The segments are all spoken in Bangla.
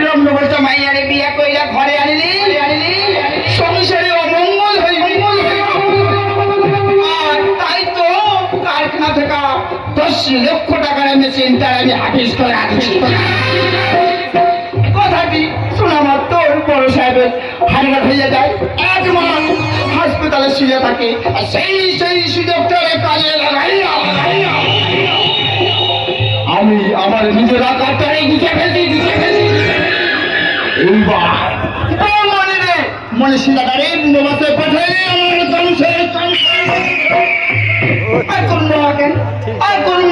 রম্নবর্ষ মাইয়ারে বিয়া কইরা ঘরে আনিলি সংসারে অমঙ্গল হইবে। আর তাই তো কারখানা থেকে 10 লক্ষ টাকার মেশিন তার আমি হাফিজ করে আনছি। কথাটি শোনা মাত্র বড় সাহেবের হারিঘাট হয়ে যায়। 1 মাস হাসপাতালে শুয়ে থাকে। আর সেই সুযোগটারে কাজে লাগাইয়া আমি আমার নিজের আকারটারে গুছে ফেলছি। মনে শিলাটারে বুড়োবাসে পাঠাইলে আমার আর করুন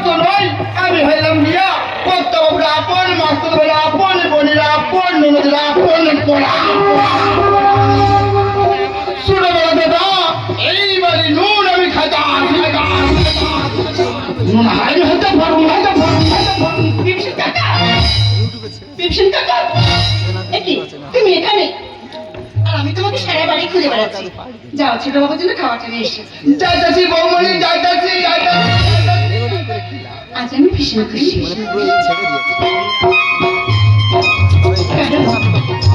তো নয়। আমি হইলাম বিয়া করতে বাবুরা আপন, মাস্টার বলে আপন, বোনেরা আপন, ননদরা আপন, পড়া শুনে বলা দাদা এইবারে নুন আমি খাইতা নুন হাই হইতে পারবো না। তুমি এখানে আর আমি তোমাকে সারা বাড়ি খুঁজে বেড়াচ্ছি। যাও ছোট বাবুর জন্য খাবারটা নিয়ে এসে। যাইতাছি বৌমনি, যাইতাছি। আজ আমি ভীষণ খুশি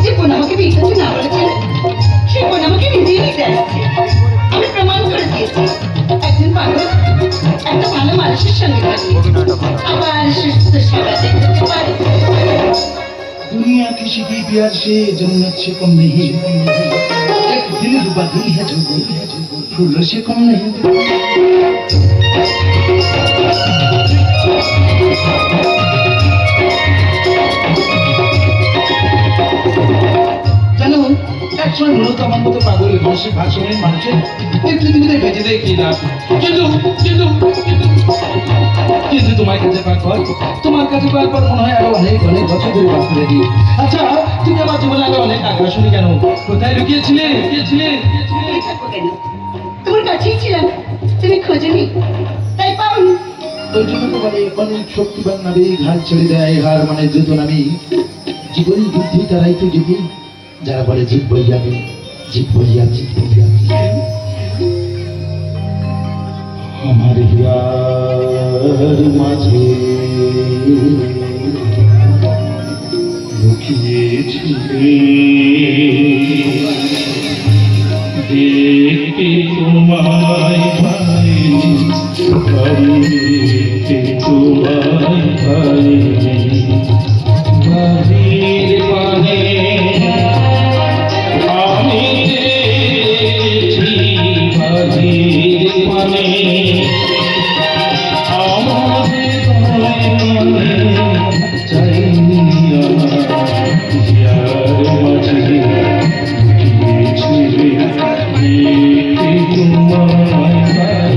যে বোন আমাকে বিয়ে করতে না বলেছে, সে বোন আমাকে নিজেই নিতে আসছে। আমি প্রমাণ করে দিয়েছি একজন পাগল একটা ভালো মানুষের সঙ্গে আবার সুস্থ সেবা দেখতে পারে। दुनिया किसी भी प्यार से जन्नत से कम नहीं, एक दिल रुबा दिल है जो फूलों से कम नहीं। জানো একসময় মূলত আমার মতো পাগল মানুষের ভাষণের মানুষের এই পৃথিবীতে বেঁচে দেয় কি লাভ। কিন্তু তোমার কাছে পাওয়ার পর মনে হয় আরো অনেক বছর ধরে বাস করে দিই। আচ্ছা তুমি আমার জীবনে আগে অনেক আগ্রহ শুনি কেন? কোথায় লুকিয়েছিলে? তোমার কাছেই ছিলাম, তুমি খোঁজনি তাই পাওনি। ওই জন্য তো বলে অনেক শক্তিবান নাবি ঘাট ছেড়ে দেয়, হার মানে যুদ্ধ নামি। জীবন বুদ্ধি তারাই তো যদি যারা বলে জিত বইয়াবে আমার হিয়ার মাঝে লুকিয়েছিলে দেখতে তোমায় ভাই, দেখতে তোমায় ভাই, বাহির মানে আমি দেখেছি, বাহির মানে আমাদের চাইনি আমার মাঝে লুকিয়েছিলে দেখতে তোমায় ভাই, দেখতে তোমায় ভাই।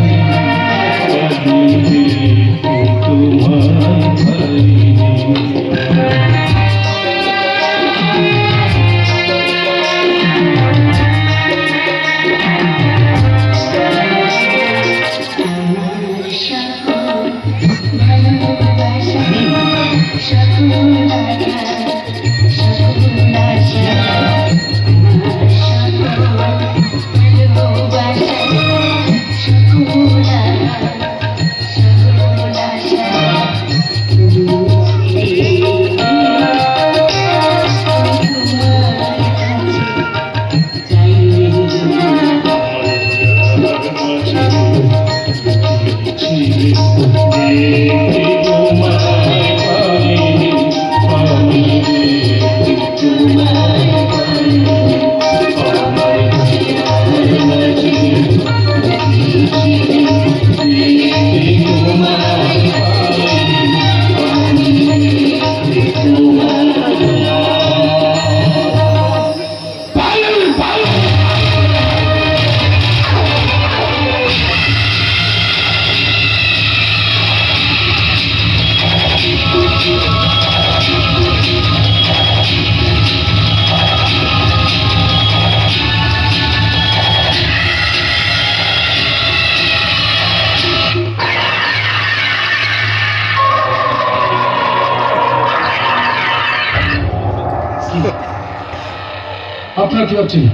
আপনারা কি ভাবছেন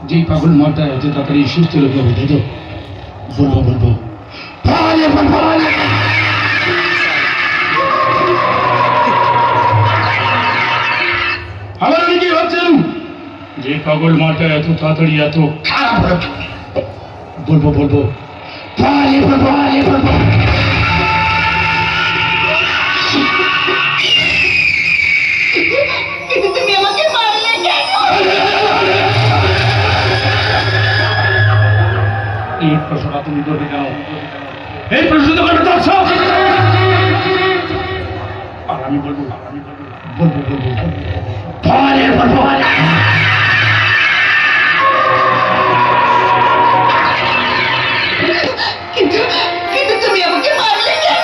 যে পাগল মারটা এত তাড়াতাড়ি সুস্থ লোক হবে? তাই তো বলবো এই পাগল মাটা এত তাড়াতাড়ি এত খারাপ হলো কি? বলবো বলবো পরে বলবো, পরে বলবো। কিন্তু তুমি আমাকে মারলে কেন? এই প্রশ্নটা তুমি করবে কেন? এই প্রশ্ন তো করবে দর্শ। আর আমি বলবো, আমি বলবো, বলবো বলবো পরে বলবো। কিন্তু কিন্তু তুমি আমাকে মারলে কেন?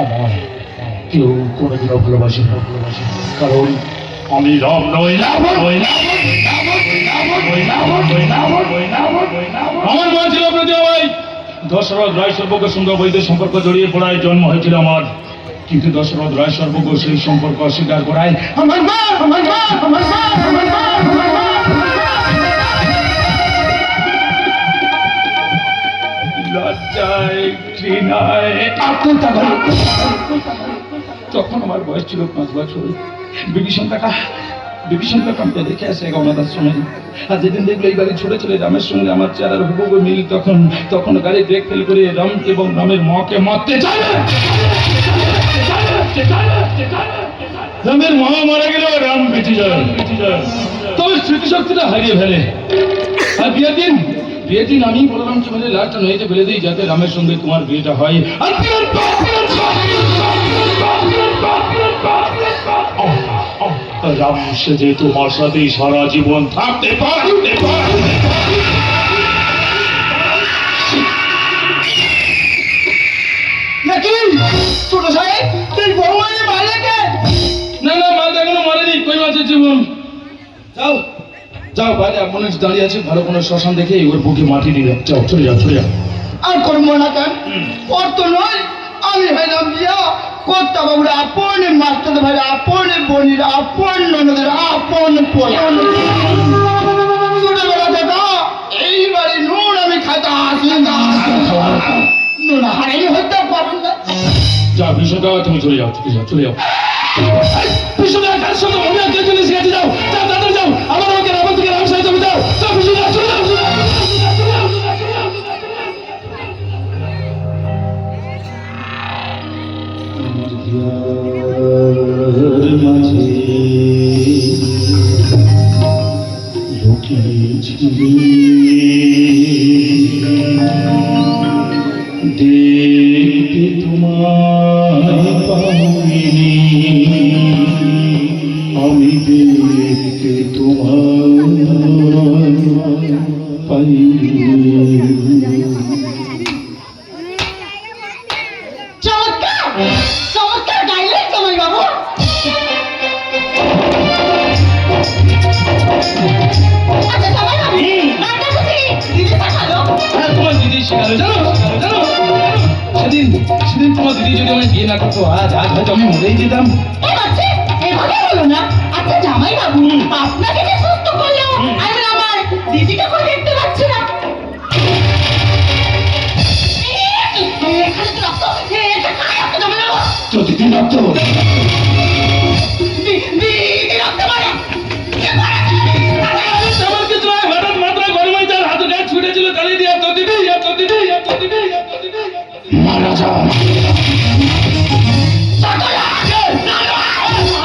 আমার কেউ কোনোদিনও ভালোবাসি না, কারণ আমি রাম নই, রাবণ নই, আমার মা ছিল প্রতিভাই। দশরথ রায় সর্বজ্ঞের সঙ্গে বৈধ সম্পর্ক জড়িয়ে পড়ায় জন্ম হয়েছিল আমার, কিন্তু দশরথ রায় সর্বজ্ঞ সেই সম্পর্ক অস্বীকার করায় আমার মা, আমার মা, আমার মা, আমার মা, আমার মা, লজ্জায় ঘৃণায় আত্মহত্যা করে। তখন আমার বয়স ছিল 5 বছর। বিভীষণটা আমাকে দেখে আসে অনাথ আশ্রমে। আর যেদিন দেখলো এই বাড়ি ছোট ছেলে রামের সঙ্গে আমার চেহারার হুবহু মিল, তখন গাড়ি ব্রেক ফেল করে রাম এবং রামের মাকে মারতে চায়। রামের মা মারা গেল, রাম বেঁচে যায়। তবে স্মৃতিশক্তিটা হারিয়ে ফেলে। আর বিয়ের দিন আমি বললাম যে মানে লাশটা নদীতে ফেলে দিই, যাতে রামের সঙ্গে তোমার বিয়েটা হয়। আর রাম সেজে তোমার সাথে সারা জীবন থাকতে পারে। ছোট সাহেব তুই বউ মানে মারলে কেন? না না, মাছ এখনো মারেনি, কই মাছের জীবন। যাও যাও, বাইরে অ্যাম্বুলেন্স দাঁড়িয়ে আছে, ভালো কোনো শ্মশান দেখে ওর বুকে মাটি দিয়ে যাও, চলে যাও, চলে যাও। আর করবো না কেন? ওর তো নয়, আমি হইলাম বিয়া কর্তা বাবুর আপন, মাস্টার ভাই আপন, বোনের আপন, ননদের আপন পোলা। ছোটবেলা থেকে এই বাড়ি নুন আমি খাইতে আসি, নুন হারাই হইতে পারুন না। যা বিশ্বকা, তুমি চলে যাও, চলে যাও, চলে যাও। বিশ্বকা কার সঙ্গে মনে হয় চলে শিখেছে, যাও যাও, তাড়াতাড়ি যাও। আমার ওকে রাবণ থেকে রাম সাহিত্য যাও, যাও বিশ্বকা, চলে যাও, চলে যাও, চলে যাও, চলে যাও। দেখতে তোমায় পাইনি, আমি দেখতে তোমায় পাইনি। চমৎকার চমৎকার গাইলেন জামাই বাবু। আচ্ছা জামাই বাবু, গানটা বুঝি দিদি পাঠালো? হ্যাঁ, তোমার দিদি শিখালো, জানো জানো। সেদিন তোমার দিদি যদি আমায় বিয়ে না করতো, আজ হয়তো আমি মরেই যেতাম। এভাবে বলো না। আচ্ছা জামাই বাবু, আপনাকে যে সুস্থ করলো, আমি আমার দিদিকে করে দেখতে পাচ্ছি না। এখানে তো রক্ত, এটা কার রক্ত জামাই বাবু? তো দিদি রক্ত, দিদি রক্ত মানে আমার কিছু নয়, হঠাৎ মাত্রা গরমে যার হাতে গায়ে ছুটেছিল, চালিয়ে দিয়ে তো দিদি, তো দিদি, তো দিদি, তো দিদি মারা যা।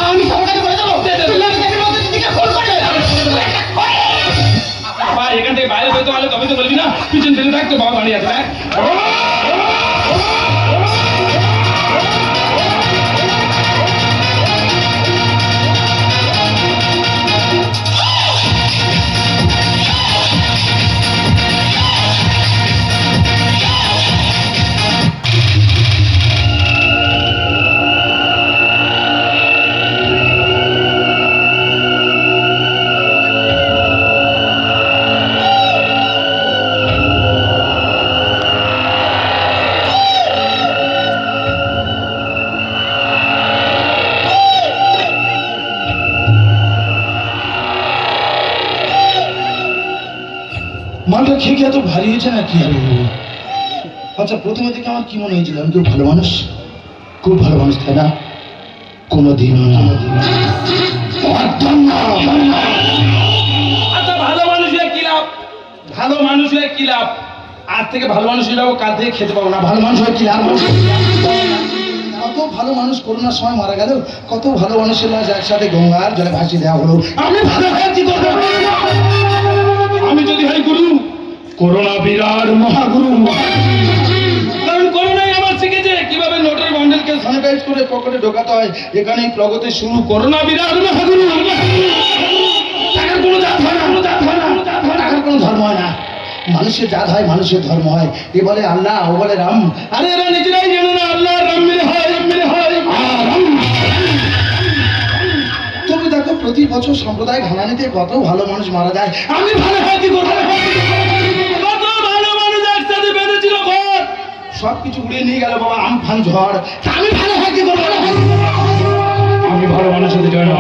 আমি সবাইকে বলে দেবো, দিদিকে ফোন করে বাবা, এখান থেকে বাইরে বেরোতে পারলে তবে তো বলবি না, পিছন ফেলে থাকতো, বাবা দাঁড়িয়ে আছে। মালটা খেয়ে খেয়ে এত ভারী হয়েছে নাকি? আচ্ছা, প্রথমে থেকে আমার কি মনে হয়েছিল আমি কেউ ভালো মানুষ, খুব ভালো মানুষ, তাই না? কোনোদিনও না। একদম না। আচ্ছা, ভালো মানুষ হয়ে কি লাভ? ভালো মানুষ হয়ে কি লাভ? আজ থেকে ভালো মানুষ হয়ে যাবো, কাল থেকে খেতে পাবো না। ভালো মানুষ হয়ে কি লাভ? কত ভালো মানুষ করোনার সময় মারা গেল, কত ভালো মানুষের লাশ একসাথে গঙ্গার জলে ভাসিয়ে দেওয়া হলো। আমি ভালো হয়ে কি করবো? আমি যদি হই গুরু, করোনা বিরাট মহাগুরু। কারণ করোনাই আমার শিখেছে কিভাবে নোটের বান্ডেলকে স্যানিটাইজ করে পকেটে ঢোকাতে হয়। এখানেই প্রগতি শুরু। করোনা বিরাট মহাগুরু। টাকার কোনো জাত হয় না, টাকার কোনো ধর্ম হয় না। মানুষের জাত হয়, মানুষের ধর্ম হয়। এ বলে আল্লাহ, ও বলে রাম। আরে এরা নিজেরাই জানে না আল্লাহ রাম মিলে হয়, রাম মিলে হয়। তবে দেখো, প্রতি বছর সম্প্রদায় ঘানানিতে কত ভালো মানুষ মারা যায়। আমি ভালো হয় কি করবো? কত ভালো মানুষ একসাথে বেঁধেছিল ঘর, সবকিছু উড়িয়ে নিয়ে গেল বাবা আমফান ঝড়। আমি ভালো হয় কি করবো? আমি ভালো মানুষ হতে চাই না,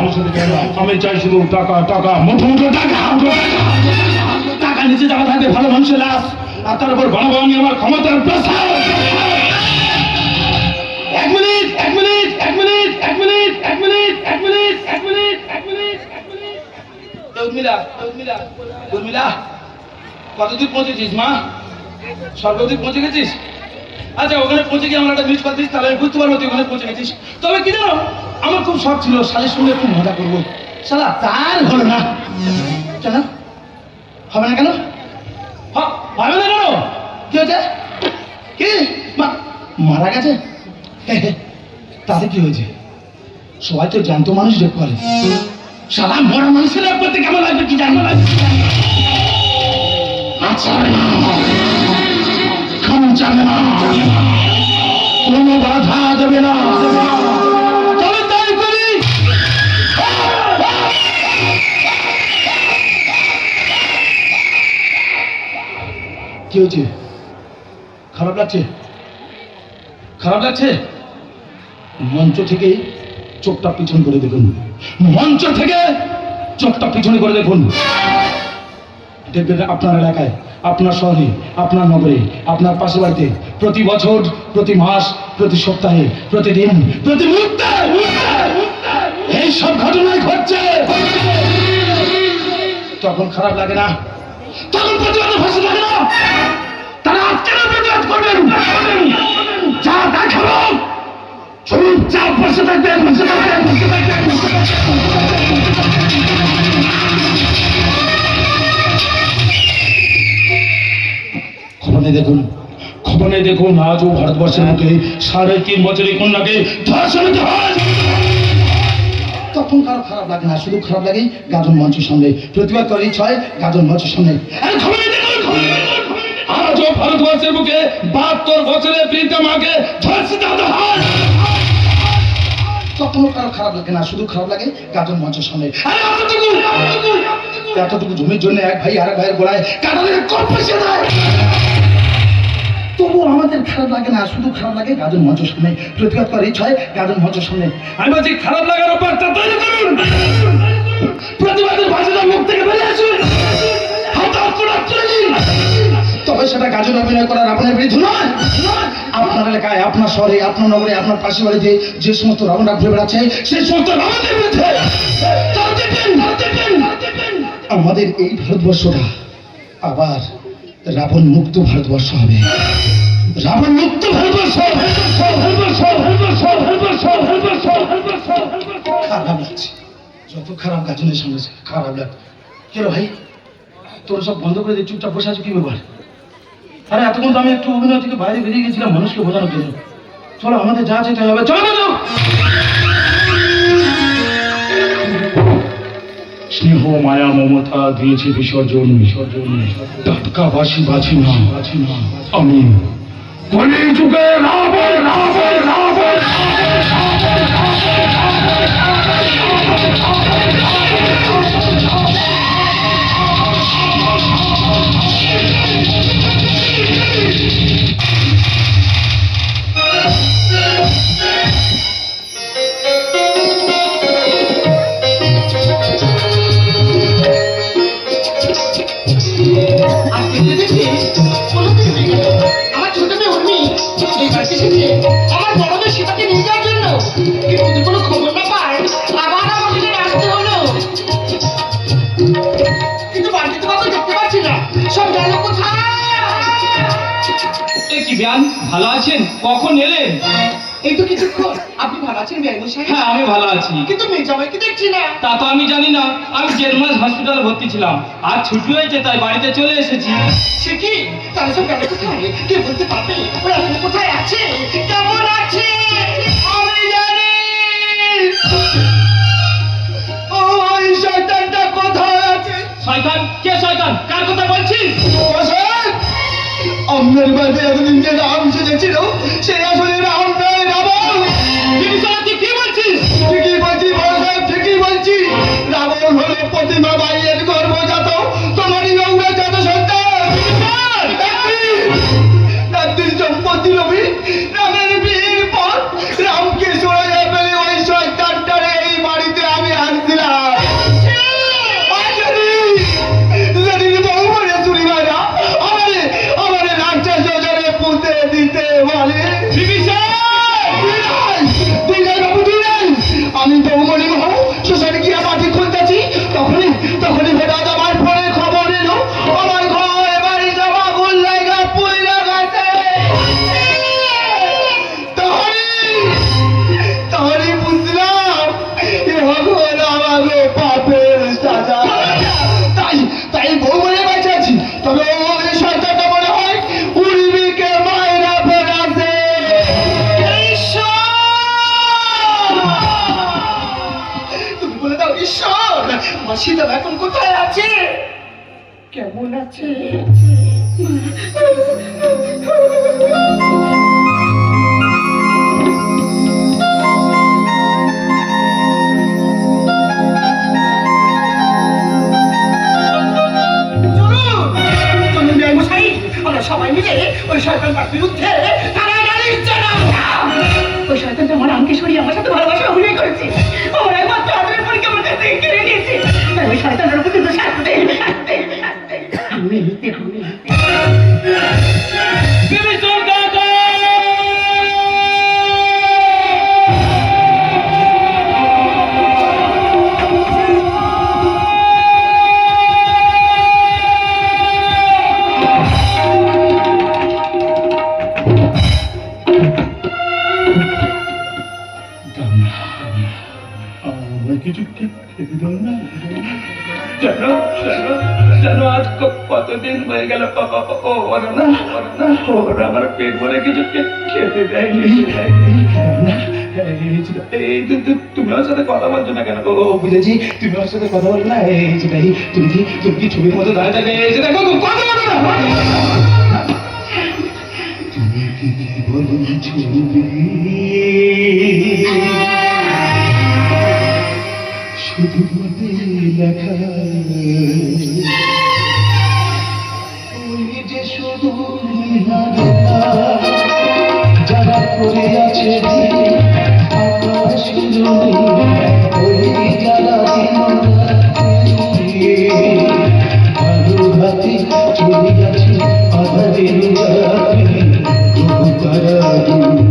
আমি চাই শুধু টাকা, টাকা, মুঠো মুঠো টাকা। টাকা নিচে যাওয়া থাকবে ভালো মানুষের লাশ, আর তার উপর গণভবন আমার ক্ষমতার প্রসার। এক মিনিট, এক মিনিট, এক মিনিট, এক মিনিট, এক মিনিট, এক মিনিট, এক মিনিট, এক মিনিট, এক মিনিট। উর্মিলা, উর্মিলা, উর্মিলা, কতদূর পৌঁছেছিস মা? সর্বদূর পৌঁছে গেছিস? আচ্ছা, ওখানে পৌঁছে গিয়ে আমার একটা মিস কল দিস, তাহলে আমি বুঝতে পারবো তুই ওখানে পৌঁছে গেছিস। তবে কি জানো, আমার খুব শখ ছিল শালির সঙ্গে একটু মজা করবো। শালা তার হলো না। কেন হবে না? কেন হবে না? কেন কি হয়েছে? কি মারা গেছে? তাতে কি হয়েছে? সবাই তো জ্যান্ত মানুষ রেপ করে। শালা মরা মানুষের রেপ করতে কেমন লাগবে কি জানো? আচ্ছা, যাবে না, কোনো বাধা দেবে না। তবে তাই করি। কি হয়েছে? খারাপ লাগছে? খারাপ লাগছে? মঞ্চ থেকে চোখটা পিছন করে দেখুন, মঞ্চ থেকে চোখটা পিছনে করে দেখুন। দেখবেন আপনার এলাকায়, আপনার শহরে, আপনার নগরে, আপনার পাশের বাড়িতে প্রতি বছর, প্রতি মাস, প্রতি সপ্তাহে, প্রতিদিন, প্রতি মুহূর্তে এই সব ঘটনাই ঘটছে। তখন খারাপ লাগে না? তখন প্রতিবাদের ভাষা লাগে না? তারা আজকে প্রতিবাদ করবেন, যা দেখাবো চুপচাপ বসে থাকবেন, বসে থাকবেন, বসে থাকবেন, বসে থাকবেন। খবরে দেখুন, খবরে দেখুন, আজও ভারতবর্ষের মুখে 3.5 বছরের কন্যাকে ধর্ষণিত হয়। তখন কারো খারাপ লাগে না, শুধু খারাপ লাগে গাজন মঞ্চের সামনে প্রতিবাদ করে ইচ্ছা হয় গাজন মঞ্চের সামনে। খবরে দেখুন, আজও ভারতবর্ষের মুখে 72 বছরের বৃদ্ধা মাকে ধর্ষিত হয়। তখনও কারো খারাপ লাগে না, শুধু খারাপ লাগে গাজন মঞ্চের সামনে। এতটুকু জমির জন্য এক ভাই আরেক ভাইয়ের গোড়ায় কাটালের কপ বসিয়ে দেয়। তবু আমাদের খারাপ লাগে না, শুধু খারাপ লাগে গাজন মঞ্চের সামনে প্রতিবাদ করার ইচ্ছা হয় গাজন মঞ্চের সামনে। আমি বলছি খারাপ লাগার ব্যাপারটা তৈরি করুন, প্রতিবাদের ভাষাটা মুখ থেকে বেরিয়ে আসুন, তবে সেটা গাজন অভিনয় করার আপনার বিরুদ্ধে নয়। আপনার এলাকায়, আপনার শহরে, আপনার নগরে, আপনার পাশের বাড়িতে যে সমস্ত রাবণরা ঘুরে বেড়াচ্ছে সেই সমস্ত রাবণদের বিরুদ্ধে আমাদের এই ভারতবর্ষটা আবার রাবণ মুক্ত ভারতবর্ষ হবে। রাবণ মুক্ত ভারতবর্ষ। খারাপ লাগছে, যত খারাপ গাজনের সামনে খারাপ লাগছে। কেন ভাই তোর সব বন্ধ করে দিয়ে চুপচাপ বসে আছো, কি ব্যাপার? আরে এতক্ষণ তো আমি একটু অভিনয় থেকে বাইরে বেরিয়ে গেছিলাম মানুষকে বোঝানোর জন্য। চলো, আমাদের যা আছে তাই হবে, চলো চলো। স্নেহ মায়া মমতা দিয়েছে বিসর্জন, বিসর্জন টাটকা বাসি বাছি না, বাছি না। আমি কলি যুগে রাবণ, রাবণ, রাবণ, আমার ছোট মেয়ে উর্মি এই বাড়িতে এসেছে আমার বড়দের সেটাকে নিয়ে যাওয়ার এ কি বিয়ান, ভালো আছেন? কখন এলেন? এই তো কিছুক্ষণ। আপনি ভালো আছেন বিআই মশাই? হ্যাঁ, আমি ভালো আছি। কিন্তু মেয়ে জামাইকে দেখছি না। তা তো আমি জানি না, আমি জেলমাস হসপিটালে ভর্তি ছিলাম, আর ছুটি হয়েছে তাই বাড়িতে চলে এসেছি। সে কি? তাহলে সব গেল কোথায়? কে বলতে পারবে ওরা এখন কোথায় আছে, কেমন আছে? আমি জানি ওই শয়তানটা কোথায় আছে। শয়তান? কে শয়তান? কার কথা বলছিস? মশাই, আপনার বাড়িতে এতদিন যে রাম সেজেছিল সে আসলে রাম নয়, রাবণ। বিভীষণ, তুই কি বলছিস? ঠিকই বলছি মশাই, ঠিকই বলছি। রাবণ হলো প্রতিমা বাইয়ের গর্ভজাত তোমারই গৌরজাত সন্তান। রাত্রির সম্পত্তি লোভী রামের বিয়ের পর রামকে সরে ফেলে ওই শয়তানটারে এই বাড়িতে আমি আনছিলাম। আর যদি বহু বলে চুরি ভাইরা আমারে রাক্ষস যোজনে পুঁতে দিতে বলে। আমি বৌমণি মহ শ্মশানে গিয়া মাটি খুলতেছি, তখনই হঠাৎ আমার ফোনে খবর এলো আমার ঘর বাড়ি জমা গুল লাগা পুইরা গেছে। তখনই বুঝলাম এ হল আমাকে পাপের সাজা। তাই বৌমণি বেঁচে আছি, তবে ওই শয়তানটা মনে হয় উর্মিকে মায়েরা ফেরাছে। তুমি বলে দাও ঈশ্বর, আমার সীতাম এখন কোথায় আছে, কেমন আছে? চলুন বিআই মশাই, আমরা সবাই মিলে ওই শয়তানটার বিরুদ্ধে টানাটানি চালাবো। ওই শয়তানটা আমার আমকে সরিয়ে আমার সাথে ভালোবাসা অভিনয় করেছে, আমার একমাত্র আদরের পরীক্ষা আমার কাছ থেকে কেড়ে নিয়েছে। তাই ওই শয়তানটার উপর কিন্তু শাস্তি আমি নিতে হবে। বিভীষণ কাকা! আমার কিছু খেতে দাও না, জানো আজ কতদিন হয়ে গেল ওরা আমার পেট ভরে কিছু খেতে দেয়নি। তুমি আমার সাথে কথা বলছো না কেন? বুঝেছি, তুমি আমার সাথে কথা বলো না। তুমি কি ছবির মতো দাঁড়িয়ে থাকবে? দেখো কথা বলো না। তুমি কি বলো ছবি শুধু লেখা, ওই যে শুধু যারা করে আছে আকাশ ওই যারা আলু হাতে চলে গেছে আধারের তুমি তাদের মতো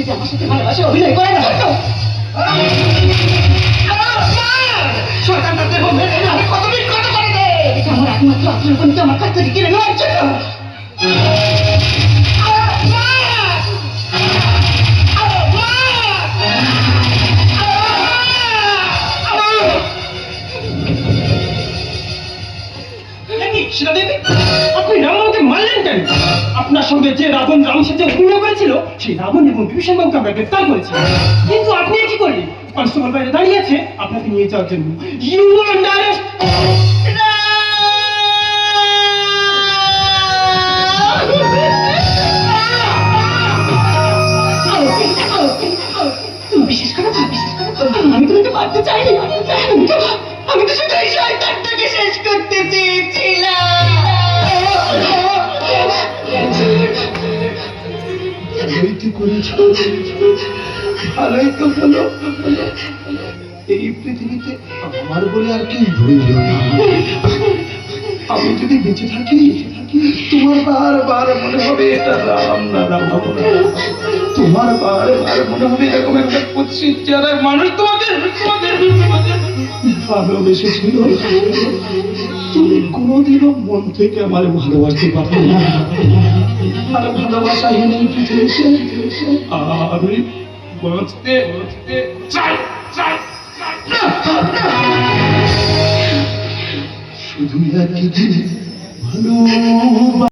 যে আমার সাথে ভালোবাসে অভিনয় করে না হয়তো শয়তানটা দেহ মেরে আমি কত বিখ্যাত করে দে এটা আমার একমাত্র আপনার বোন তো আমার কাছ থেকে কিনে নেওয়ার জন্য আপনি রামবাবুকে মারলেন কেন? আপনার সঙ্গে যে রাবণ রাম সেজে অভিনয় করেছিল সেই রাবণ এবং বিভীষণ বাবুকে আমরা গ্রেফতার করেছি, কিন্তু আপনি কি করলেন? কনস্টেবল বাইরে দাঁড়িয়ে আছে আপনাকে নিয়ে যাওয়ার জন্য। You under arrest. তুমি বিশেষ করে আমি তোমাকে মারতে চাইনি আমি তো শুধু এই শয়তানটাকে শেষ করতে চেয়েছিলাম ভালোই তো করেছ, ভালোই তো হলো। এই পৃথিবীতে আমার বলে আর কেউ রইল না। আমি যদি বেঁচে থাকি তোমার বারবার মনে হবে এটা রাম না রাম। তোমার বারবার মনে হবে এরকম একটা কুৎসিত চেহারার মানুষ তোমাকে ভালোবেসেছিল। তুমি কোনোদিনও মন থেকে আমার ভালোবাসতে পারবে না। আর ভালোবাসা এনে পৃথিবীতে আমি বাঁচতে চাই শুধু একদিন ভালো